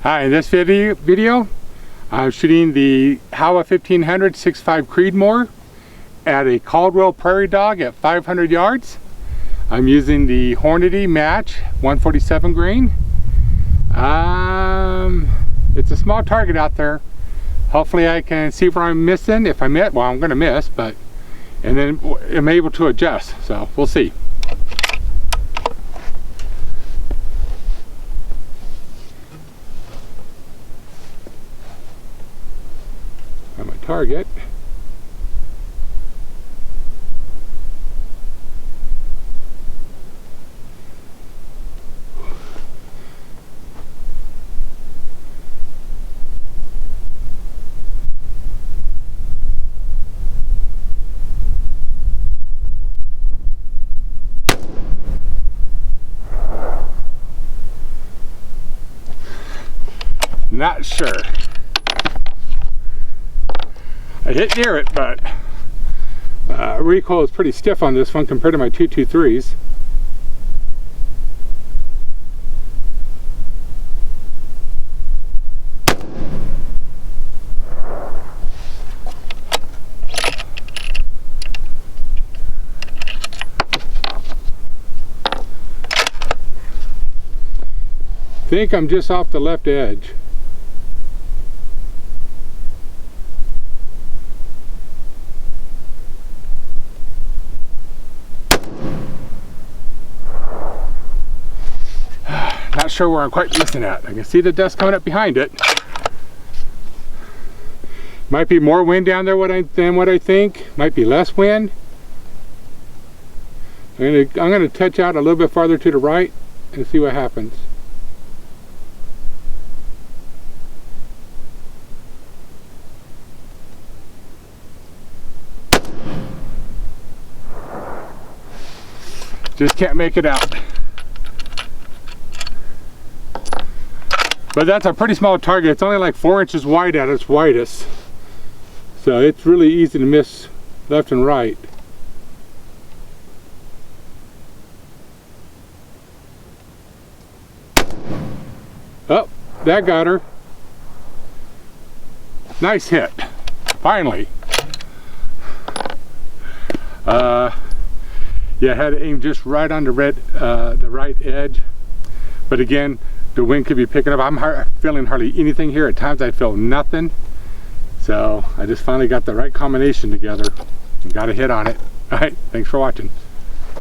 Hi, in this video I'm shooting the Howa 1500 6.5 Creedmoor at a Caldwell Prairie Dog at 500 yards. I'm using the Hornady Match 147 grain. It's a small target out there. Hopefully I can see where I'm missing. If I miss, well, I'm going to miss, and then I'm able to adjust, so we'll see. On my target. Not sure. I hit near it, but recoil is pretty stiff on this one compared to my 223s. I think I'm just off the left edge. Not sure where I'm quite missing at. I can see the dust coming up behind it. Might be more wind down there than what I think. Might be less wind. I'm gonna touch out a little bit farther to the right and see what happens. Just can't make it out. But that's a pretty small target. It's only like 4 inches wide at its widest. So it's really easy to miss left and right. Oh, that got her. Nice hit. Finally. Yeah, I had to aim just right on the right edge. But again, the wind could be picking up. I'm feeling hardly anything here. At times I feel nothing. So I just finally got the right combination together and got a hit on it. All right, thanks for watching.